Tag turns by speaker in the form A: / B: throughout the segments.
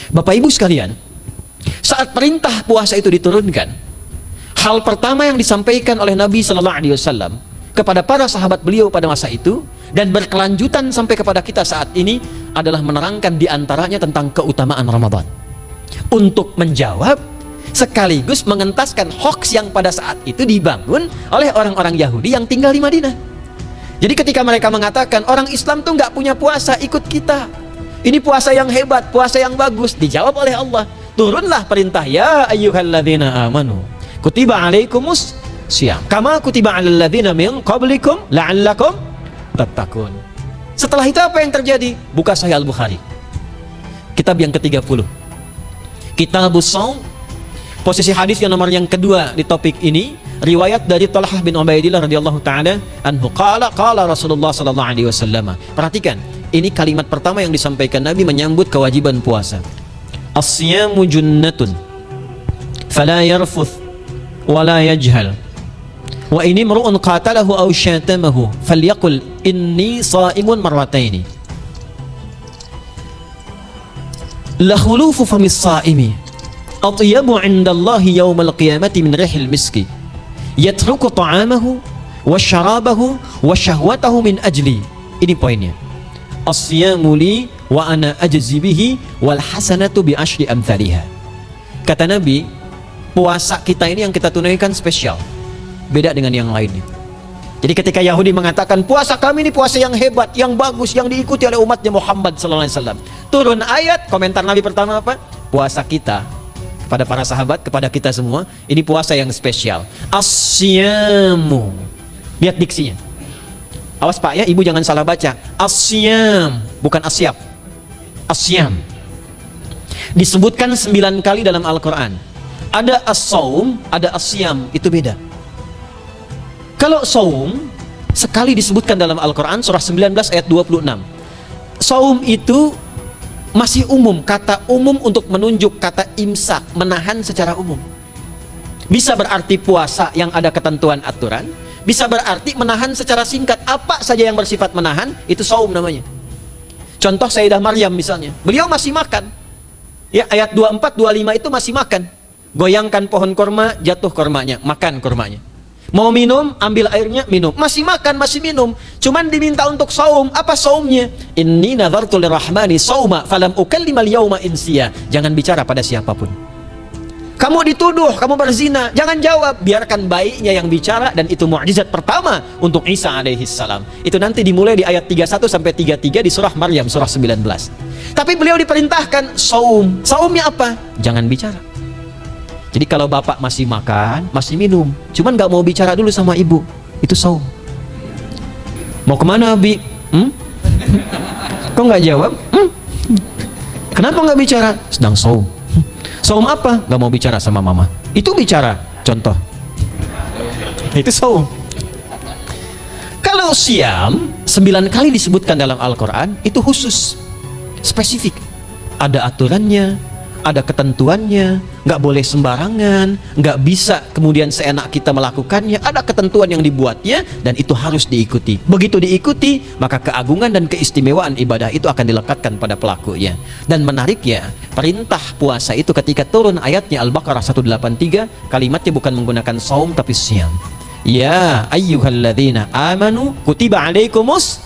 A: Bapak Ibu sekalian, saat perintah puasa itu diturunkan, hal pertama yang disampaikan oleh Nabi Shallallahu Alaihi Wasallam kepada para sahabat beliau pada masa itu dan berkelanjutan sampai kepada kita saat ini adalah menerangkan diantaranya tentang keutamaan Ramadan, untuk menjawab sekaligus mengentaskan hoaks yang pada saat itu dibangun oleh orang-orang Yahudi yang tinggal di Madinah. Jadi ketika mereka mengatakan orang Islam tuh nggak punya puasa, ikut kita, ini puasa yang hebat, puasa yang bagus, dijawab oleh Allah, turunlah perintah, ya ayyuhalladzina amanu kutiba alaikumus syiyam kama kutiba alal ladzina min qablikum la'allakum tattaqun. Setelah itu apa yang terjadi? Buka Sahih Al-Bukhari, kitab yang ke-30, Kitabus Shaum, posisi hadis yang nomor yang kedua di topik ini, riwayat dari Talhah bin Ubaidillah radhiyallahu taala anhu, qala Rasulullah sallallahu alaihi wasallam. Perhatikan, ini kalimat pertama yang disampaikan Nabi menyambut kewajiban puasa. As-siyamu junnatun fala yarfuth wala yajhal wa ini mar'un qatalahu aw syatamahu falyaqul inni sha'imun marrataini la khulufu famis sha'imi atyabu 'inda Allah yawmal qiyamati min rihil miski yatruku ta'amahu wa syarabahu wa syahwatahu min ajli. Ini poinnya. As-siyamu li wa ana ajzi bihi wal hasanatu bi asyri amthaliha. Kata Nabi, puasa kita ini yang kita tunaikan spesial, beda dengan yang lainnya. Jadi ketika Yahudi mengatakan puasa kami ini puasa yang hebat, yang bagus, yang diikuti oleh umatnya Muhammad sallallahu alaihi wasallam, turun ayat, komentar Nabi pertama apa? Puasa kita, kepada para sahabat, kepada kita semua, ini puasa yang spesial. As-siyamu, lihat diksinya, awas Pak ya, ibu jangan salah baca. As-siyam, bukan asyab. As-siyam disebutkan 9 kali dalam Al-Quran. Ada as-saum, ada as-siyam, itu beda. Kalau saum sekali disebutkan dalam Al-Quran, surah 19 ayat 26. Saum itu masih umum, kata umum untuk menunjuk kata imsak, menahan secara umum. Bisa berarti puasa yang ada ketentuan aturan, bisa berarti menahan secara singkat. Apa saja yang bersifat menahan, itu saum namanya. Contoh Sayyidah Maryam misalnya, beliau masih makan ya, ayat 24, 25 itu masih makan. Goyangkan pohon korma, jatuh kormanya, makan kormanya. Mau minum, ambil airnya, minum. Masih makan, masih minum. Cuman diminta untuk saum. Apa saumnya? Inni nadhartu lirrahmani sauma falam ukallimal yauma insiya. Jangan bicara pada siapapun. Kamu dituduh, kamu berzina, jangan jawab, biarkan bayinya yang bicara. Dan itu mukjizat pertama untuk Isa alaihissalam. Itu nanti dimulai di ayat 31 sampai 33 di surah Maryam, surah 19. Tapi beliau diperintahkan saum. Saumnya apa? Jangan bicara. Jadi kalau bapak masih makan, masih minum, cuman gak mau bicara dulu sama ibu, itu saum. Mau kemana Abi? Kok gak jawab? Kenapa gak bicara? Sedang saum. Saum apa? Gak mau bicara sama mama. Itu bicara, contoh. Itu saum. Kalau siam 9 kali disebutkan dalam Al-Quran, itu khusus, spesifik. Ada aturannya, ada ketentuannya, nggak boleh sembarangan, nggak bisa kemudian seenak kita melakukannya, ada ketentuan yang dibuatnya dan itu harus diikuti. Begitu diikuti, maka keagungan dan keistimewaan ibadah itu akan dilekatkan pada pelakunya. Dan menariknya, perintah puasa itu ketika turun ayatnya Al-Baqarah 183, kalimatnya bukan menggunakan saum tapi siyam. Ya ayyuhalladzina amanu kutiba alaikumus.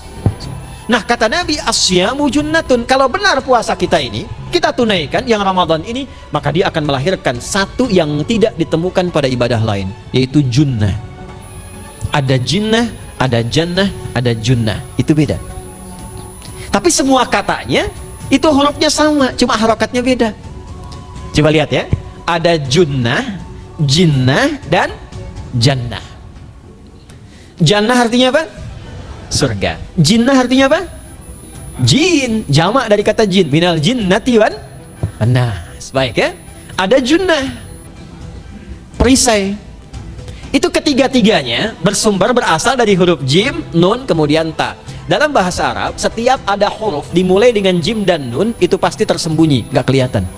A: Nah kata Nabi, asyamu junnatun. Kalau benar puasa kita ini kita tunaikan yang Ramadan ini, maka dia akan melahirkan satu yang tidak ditemukan pada ibadah lain, yaitu junnah. Ada jinnah, ada jannah, ada junnah. Itu beda. Tapi semua katanya itu hurufnya sama, cuma harokatnya beda. Coba lihat ya. Ada junnah, jinnah, dan jannah. Jannah artinya apa? Surga. Jinnah artinya apa? Jin, jamak dari kata jin, minal jinnati wan nas. Baik ya. Ada junnah, perisai. Itu ketiga-tiganya bersumber berasal dari huruf jim, nun, kemudian ta. Dalam bahasa Arab, setiap ada huruf dimulai dengan jim dan nun, itu pasti tersembunyi, nggak kelihatan.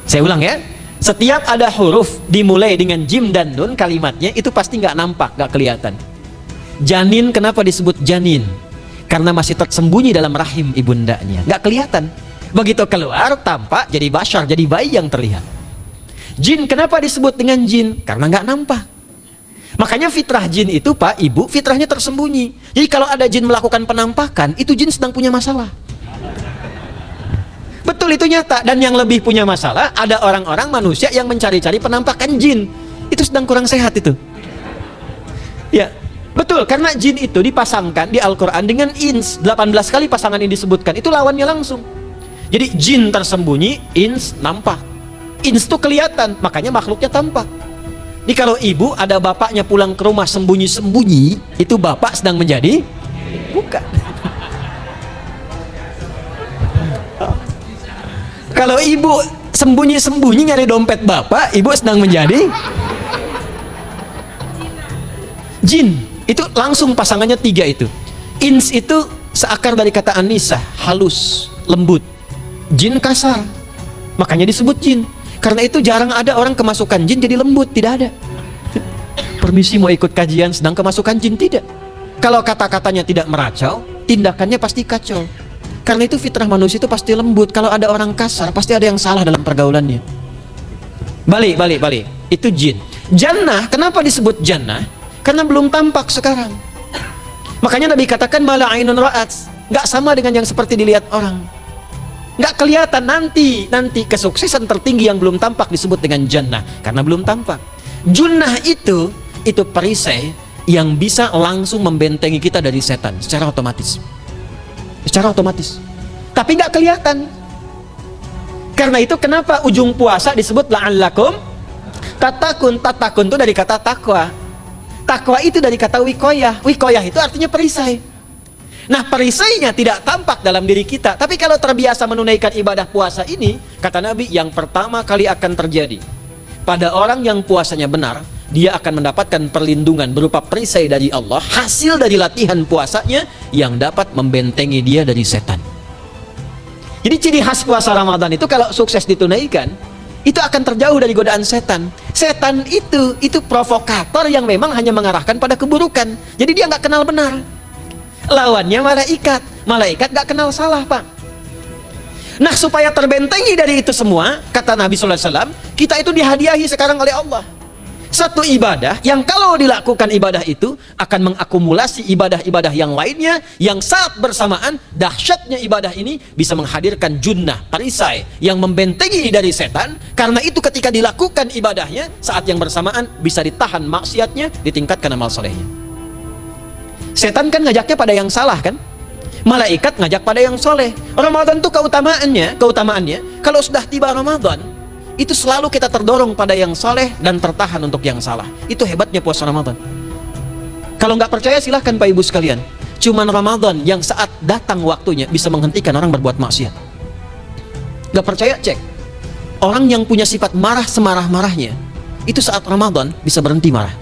A: Saya ulang ya. Setiap ada huruf dimulai dengan jim dan nun, kalimatnya itu pasti nggak nampak, nggak kelihatan. Janin, kenapa disebut janin? Karena masih tersembunyi dalam rahim ibundanya, nggak kelihatan. Begitu keluar, tampak jadi bashar, jadi bayi yang terlihat. Jin, kenapa disebut dengan jin? Karena nggak nampak. Makanya fitrah jin itu, Pak, Ibu, fitrahnya tersembunyi. Jadi kalau ada jin melakukan penampakan, itu jin sedang punya masalah. Betul, itu nyata. Dan yang lebih punya masalah, ada orang-orang manusia yang mencari-cari penampakan jin. Itu sedang kurang sehat itu. Ya, betul, karena jin itu dipasangkan di Al-Quran dengan ins. 18 kali pasangan ini disebutkan, itu lawannya langsung. Jadi jin tersembunyi, ins nampak. Ins itu kelihatan, makanya makhluknya tampak. Jadi kalau ibu ada bapaknya pulang ke rumah sembunyi-sembunyi, itu bapak sedang menjadi bukan. Kalau ibu sembunyi-sembunyi nyari dompet bapak, ibu sedang menjadi jin. Itu langsung pasangannya 3 itu. Ins itu seakar dari kata anisa, halus, lembut. Jin kasar, makanya disebut jin. Karena itu jarang ada orang kemasukan jin jadi lembut, tidak ada. Permisi mau ikut kajian sedang kemasukan jin, tidak. Kalau kata-katanya tidak meracau, tindakannya pasti kacau. Karena itu fitrah manusia itu pasti lembut. Kalau ada orang kasar, pasti ada yang salah dalam pergaulannya. Balik. Itu jin. Jannah, kenapa disebut jannah? Karena belum tampak sekarang. Makanya Nabi katakan mala ainun ra'at, nggak sama dengan yang seperti dilihat orang. Nggak kelihatan. Nanti kesuksesan tertinggi yang belum tampak disebut dengan jannah, karena belum tampak. Junnah itu perisai yang bisa langsung membentengi kita dari setan secara otomatis. Tapi nggak kelihatan. Karena itu kenapa ujung puasa disebut la'allakum tatakun. Tatakun itu dari kata takwa. Takwa itu dari kata wikoyah. Wikoyah itu artinya perisai. Nah, perisainya tidak tampak dalam diri kita, tapi kalau terbiasa menunaikan ibadah puasa ini, kata Nabi, yang pertama kali akan terjadi pada orang yang puasanya benar, dia akan mendapatkan perlindungan berupa perisai dari Allah, hasil dari latihan puasanya yang dapat membentengi dia dari setan. Jadi ciri khas puasa Ramadan itu kalau sukses ditunaikan, itu akan terjauh dari godaan setan. Setan itu provokator yang memang hanya mengarahkan pada keburukan. Jadi dia nggak kenal benar. Lawannya malaikat gak kenal salah, Pak. Nah, supaya terbentengi dari itu semua, kata Nabi SAW, kita itu dihadiahi sekarang oleh Allah satu ibadah yang kalau dilakukan ibadah itu akan mengakumulasi ibadah-ibadah yang lainnya, yang saat bersamaan dahsyatnya ibadah ini bisa menghadirkan junnah, perisai yang membentengi dari setan. Karena itu ketika dilakukan ibadahnya, saat yang bersamaan bisa ditahan maksiatnya, ditingkatkan amal solehnya. Setan kan ngajaknya pada yang salah kan? Malaikat ngajak pada yang soleh. Ramadan itu keutamaannya kalau sudah tiba Ramadan, itu selalu kita terdorong pada yang soleh dan tertahan untuk yang salah. Itu hebatnya puasa Ramadan. Kalau nggak percaya silahkan Pak Ibu sekalian. Cuman Ramadan yang saat datang waktunya bisa menghentikan orang berbuat maksiat. Nggak percaya cek. Orang yang punya sifat marah semarah-marahnya, itu saat Ramadan bisa berhenti marah.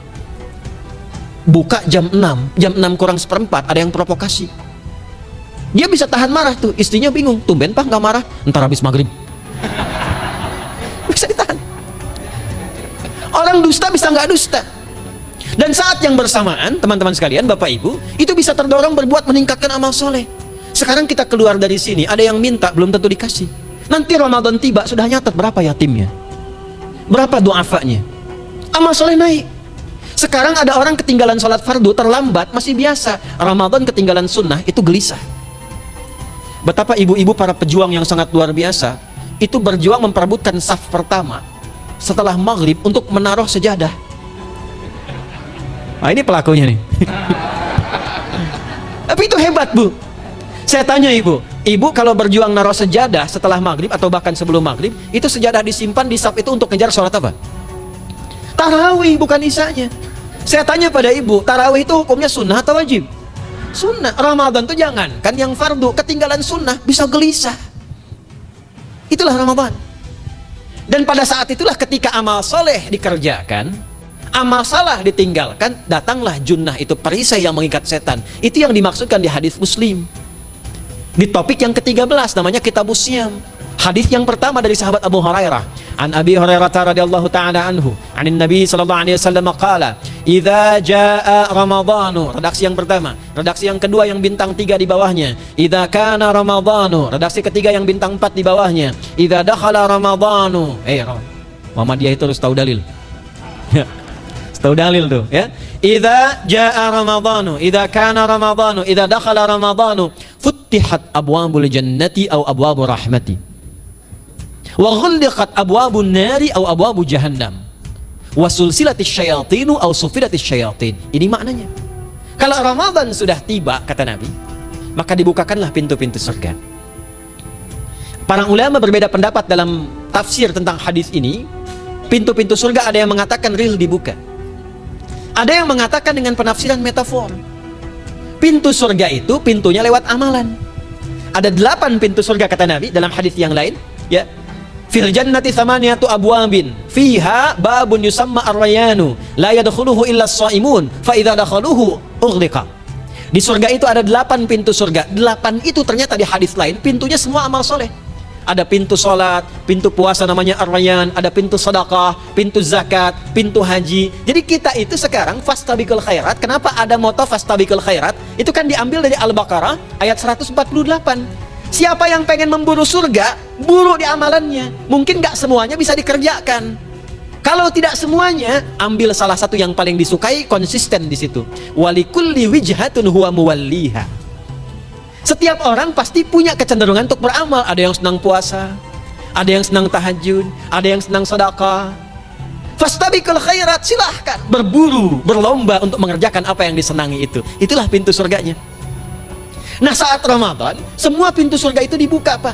A: Buka jam 6 kurang seperempat ada yang provokasi, dia bisa tahan marah tuh. Istrinya bingung, tumben Pak nggak marah, ntar habis maghrib. Bisa ditahan. Orang dusta bisa nggak dusta. Dan saat yang bersamaan, teman-teman sekalian, Bapak Ibu, itu bisa terdorong berbuat meningkatkan amal soleh. Sekarang kita keluar dari sini, ada yang minta belum tentu dikasih. Nanti Ramadan tiba sudah nyatet berapa yatimnya, berapa du'afanya, amal soleh naik. Sekarang ada orang ketinggalan sholat fardu terlambat masih biasa, Ramadan ketinggalan sunnah itu gelisah. Betapa ibu-ibu para pejuang yang sangat luar biasa itu berjuang memperebutkan saf pertama setelah maghrib untuk menaruh sejadah. Nah, ini pelakunya nih. Tapi itu hebat, Bu. Saya tanya ibu kalau berjuang naruh sejadah setelah maghrib atau bahkan sebelum maghrib, itu sejadah disimpan di saf itu untuk ngejar sholat apa? Tarawih, bukan isanya. Saya tanya pada ibu, tarawih itu hukumnya sunnah atau wajib? Sunnah. Ramadan itu jangan kan yang fardu, ketinggalan sunnah bisa gelisah. Itulah Ramadan. Dan pada saat itulah ketika amal soleh dikerjakan, amal salah ditinggalkan, datanglah junnah, itu perisai yang mengikat setan. Itu yang dimaksudkan di hadis Muslim. Di topik yang ke-13 namanya Kitabus Syiyam. Hadis yang pertama dari sahabat Abu Hurairah. An Abi Hurairah radhiyallahu ta'ala anhu, anin Nabi sallallahu alaihi wasallam qala, Idza jaa Ramadhanu, redaksi yang pertama. Redaksi yang kedua yang bintang 3 di bawahnya, idza kana Ramadhanu. Redaksi ketiga yang bintang 4 di bawahnya, idza dakhala Ramadhanu. Muhammadiyah itu harus tahu dalil. Tahu dalil tuh ya. Idza jaa Ramadhanu, idza kana Ramadhanu, idza dakhala Ramadhanu, futtihat abwabul jannati aw abwabur rahmati. Wa ghulliqat abwabun nari aw abwabu jahannam. Wa sulsilatis syayatinu aw sufilatis syayatin. Ini maknanya. Kalau Ramadan sudah tiba, kata Nabi, maka dibukakanlah pintu-pintu surga. Para ulama berbeda pendapat dalam tafsir tentang hadis ini. Pintu-pintu surga ada yang mengatakan real dibuka. Ada yang mengatakan dengan penafsiran metafor. Pintu surga itu pintunya lewat amalan. Ada 8 pintu surga kata Nabi dalam hadis yang lain, ya. Fil jannati thamaniyatu abwabin fiha babun yusamma ar-rayanu la yadkhuluhu illa as-shaimun fa idza dakhaluhu ughliqa. Di surga itu ada 8 pintu surga. 8 itu ternyata di hadis lain pintunya semua amal soleh. Ada pintu sholat, pintu puasa namanya ar-rayyan, ada pintu sedekah, pintu zakat, pintu haji. Jadi kita itu sekarang fastabiqul khairat. Kenapa ada moto fastabiqul khairat? Itu kan diambil dari Al-Baqarah ayat 148. Siapa yang pengen memburu surga, buru di amalannya. Mungkin gak semuanya bisa dikerjakan. Kalau tidak semuanya, ambil salah satu yang paling disukai, konsisten di situ. Walikulli wijhatun huwa muwalliha. Setiap orang pasti punya kecenderungan untuk beramal. Ada yang senang puasa, ada yang senang tahajud, ada yang senang sedekah. Fastabiqul khairat, silahkan berburu, berlomba untuk mengerjakan apa yang disenangi itu. Itulah pintu surganya. Nah, saat Ramadan, semua pintu surga itu dibuka, Pak.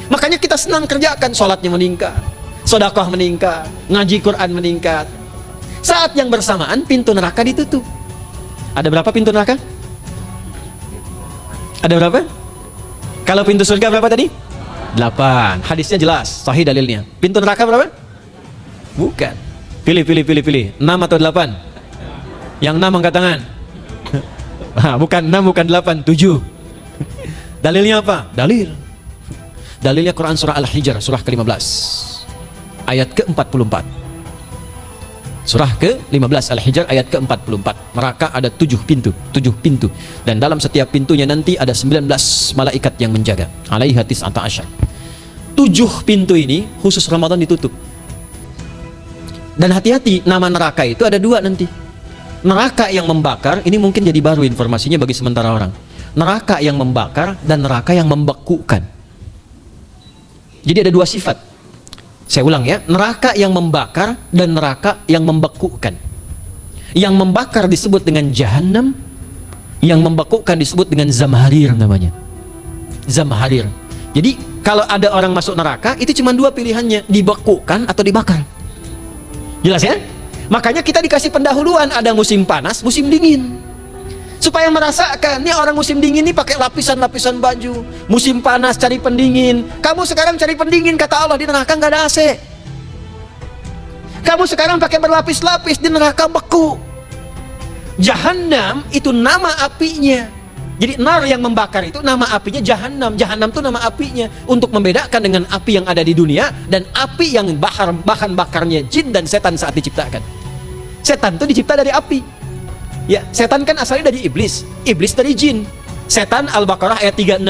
A: Makanya kita senang kerjakan, sholatnya meningkat, sedekah meningkat, ngaji Quran meningkat. Saat yang bersamaan, pintu neraka ditutup. Ada berapa pintu neraka? Ada berapa? Kalau pintu surga berapa tadi? 8. Hadisnya jelas, sahih dalilnya. Pintu neraka berapa? Bukan. Pilih. 6 atau 8? Yang 6 angkat tangan. Bukan 6, bukan 8, 7. Dalilnya apa? Dalilnya Quran surah Al-Hijr, surah ke-15 ayat ke-44. Surah ke-15 Al-Hijr ayat ke-44. Neraka ada 7 pintu. Dan dalam setiap pintunya nanti ada 19 malaikat yang menjaga. Alaiha tis'ata asyar. 7 pintu ini khusus Ramadan ditutup. Dan hati-hati, nama neraka itu ada 2 nanti. Neraka yang membakar, ini mungkin jadi baru informasinya bagi sementara orang. Neraka yang membakar dan neraka yang membekukan. Jadi ada 2 sifat. Saya ulang ya, neraka yang membakar dan neraka yang membekukan. Yang membakar disebut dengan Jahannam, yang membekukan disebut dengan Zamharir namanya. Zamharir. Jadi kalau ada orang masuk neraka, itu cuma 2 pilihannya, dibekukan atau dibakar. Jelas ya? Makanya kita dikasih pendahuluan, ada musim panas, musim dingin. Supaya merasakan, nih orang musim dingin nih pakai lapisan-lapisan baju. Musim panas cari pendingin. Kamu sekarang cari pendingin, kata Allah, di neraka nggak ada AC. Kamu sekarang pakai berlapis-lapis, di neraka beku. Jahannam itu nama apinya. Jadi nar yang membakar itu nama apinya Jahannam. Jahannam itu nama apinya untuk membedakan dengan api yang ada di dunia dan api yang bahan bakarnya jin dan setan saat diciptakan. Setan itu dicipta dari api. Ya, setan kan asalnya dari iblis, iblis dari jin. Setan Al-Baqarah ayat 36.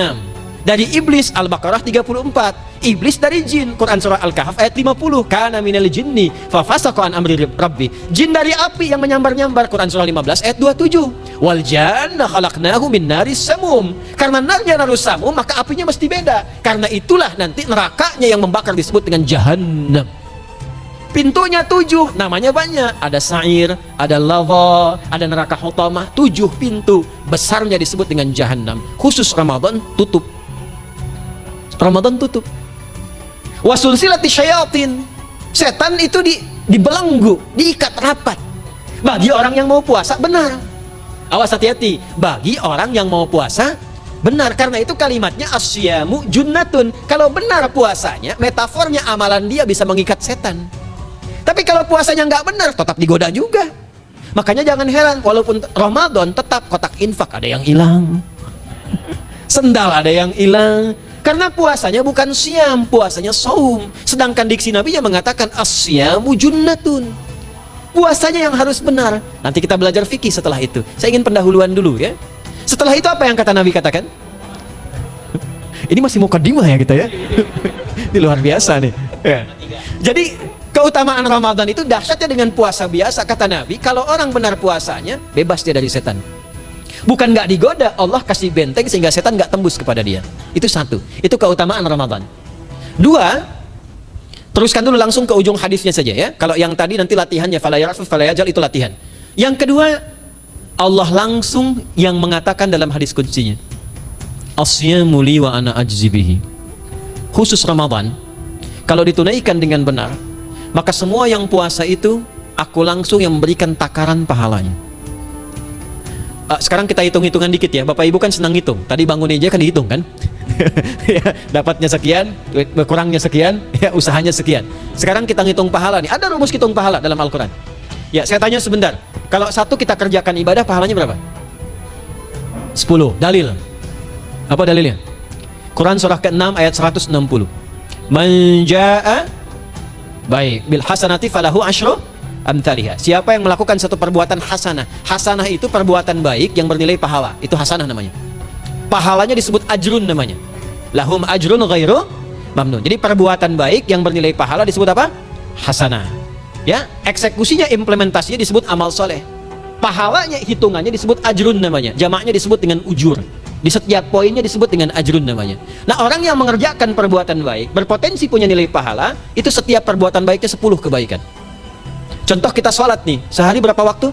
A: Dari iblis Al-Baqarah 34. Iblis dari jin, Quran surah Al-Kahf ayat 50. Kana minal jinni fa fasaqa an amri rabbi. Jin dari api yang menyambar-nyambar, Quran surah 15 ayat 27. Wal janna khalaqnahu min naris samum. Karena narnya narus samum, maka apinya mesti beda. Karena itulah nanti nerakanya yang membakar disebut dengan Jahannam. Pintunya 7, namanya banyak. Ada sa'ir, ada lava, ada neraka hutamah. 7 pintu, besarnya disebut dengan Jahannam. Khusus Ramadan tutup. Ramadan tutup. Wasulsilati syayatin. Setan itu dibelenggu, diikat rapat. Bagi orang yang mau puasa, benar. Awas, hati-hati. Bagi orang yang mau puasa, benar. Karena itu kalimatnya asyamu junnatun. Kalau benar puasanya, metafornya amalan dia bisa mengikat setan. Tapi kalau puasanya nggak benar, tetap digoda juga. Makanya jangan heran, walaupun Ramadan tetap kotak infak ada yang hilang, sendal ada yang hilang. Karena puasanya bukan siam, puasanya saum. Sedangkan diksi Nabi yang mengatakan asyamu junnatun. Puasanya yang harus benar. Nanti kita belajar fikih setelah itu. Saya ingin pendahuluan dulu ya. Setelah itu apa yang kata Nabi katakan? Ini masih mukadimah ya kita ya. Ini luar biasa nih. Ya. Jadi keutamaan Ramadan itu dahsyatnya dengan puasa biasa. Kata Nabi, kalau orang benar puasanya, bebas dia dari setan. Bukan nggak digoda, Allah kasih benteng sehingga setan nggak tembus kepada dia. Itu satu. Itu keutamaan Ramadan. Dua, teruskan dulu langsung ke ujung hadisnya saja ya. Kalau yang tadi nanti latihannya fala yarfus fala yajal, itu latihan. Yang kedua, Allah langsung yang mengatakan dalam hadis qudsinya, asyamu li wa ana ajzi bihi. Khusus Ramadan, kalau ditunaikan dengan benar, maka semua yang puasa itu aku langsung yang memberikan takaran pahalanya. Sekarang kita hitung-hitungan dikit ya. Bapak Ibu kan senang hitung. Tadi bangun aja kan dihitung kan? Ya, dapatnya sekian, kurangnya sekian, ya, usahanya sekian. Sekarang kita ngitung pahala nih. Ada rumus hitung pahala dalam Al-Quran. Ya, saya tanya sebentar. Kalau satu kita kerjakan ibadah, pahalanya berapa? 10. Dalil. Apa dalilnya? Quran surah ke-6 ayat 160. Man jaa baik bil hasanati falahu asyru amthaliha. Siapa yang melakukan satu perbuatan hasanah. Hasanah itu perbuatan baik yang bernilai pahala. Itu hasanah namanya. Pahalanya disebut ajrun namanya. Lahum ajrun ghairu mamnun. Jadi perbuatan baik yang bernilai pahala disebut apa? Hasanah. Ya, eksekusinya, implementasinya disebut amal soleh. Pahalanya, hitungannya disebut ajrun namanya. Jamaknya disebut dengan ujur. Di setiap poinnya disebut dengan ajrun namanya. Nah, orang yang mengerjakan perbuatan baik berpotensi punya nilai pahala, itu setiap perbuatan baiknya 10 kebaikan. Contoh kita sholat nih, sehari berapa waktu?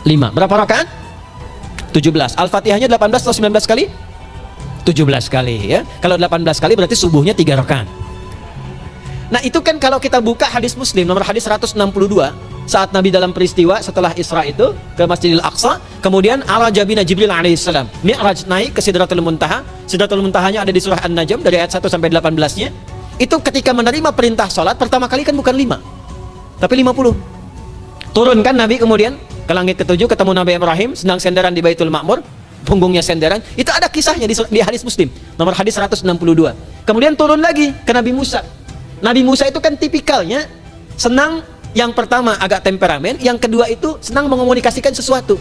A: 5. Berapa rakaat? 17. Al-Fatihahnya 18 atau 19 kali? 17 kali ya. Kalau 18 kali berarti subuhnya 3 rakaat. Nah, itu kan kalau kita buka hadis Muslim nomor hadis 162, saat Nabi dalam peristiwa setelah Isra itu ke Masjidil Aqsa, kemudian araja bina Jibril alaihissalam, Mi'raj, naik ke Sidratul Muntaha. Sidratul Muntahanya ada di surah An-Najm dari ayat 1 sampai 18-nya. Itu ketika menerima perintah sholat pertama kali kan bukan 5, tapi 50. Turun kan Nabi kemudian ke langit ke-7, ketemu Nabi Ibrahim sedang senderan di Baitul Ma'mur, punggungnya senderan. Itu ada kisahnya di hadis Muslim nomor hadis 162. Kemudian turun lagi ke Nabi Musa. Nabi Musa itu kan tipikalnya senang, yang pertama agak temperamen, yang kedua itu senang mengomunikasikan sesuatu.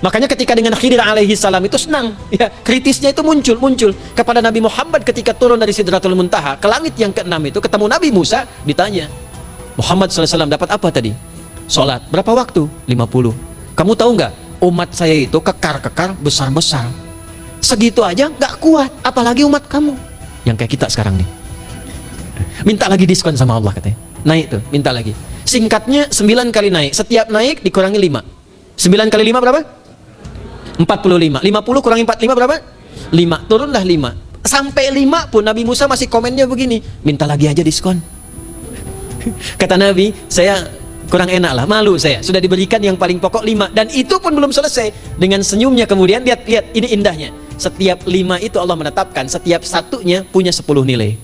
A: Makanya ketika dengan Khidir alaihi salam itu senang ya, kritisnya itu muncul kepada Nabi Muhammad ketika turun dari Sidratul Muntaha ke langit yang ke-6 itu ketemu Nabi Musa, ditanya, Muhammad SAW dapat apa tadi? Sholat. Berapa waktu? 50. Kamu tahu nggak, umat saya itu kekar-kekar besar-besar, segitu aja nggak kuat, apalagi umat kamu yang kayak kita sekarang nih. Minta lagi diskon sama Allah katanya. Naik tuh, minta lagi. Singkatnya 9 kali naik. Setiap naik dikurangi 5. 9 kali 5 berapa? 45. 50 kurangi 45 berapa? 5. Turunlah 5. Sampai 5 pun Nabi Musa masih komennya begini, minta lagi aja diskon. Kata Nabi, saya kurang enak lah, malu saya. Sudah diberikan yang paling pokok 5. Dan itu pun belum selesai. Dengan senyumnya kemudian, lihat ini indahnya. Setiap 5 itu Allah menetapkan, setiap satunya punya 10 nilai.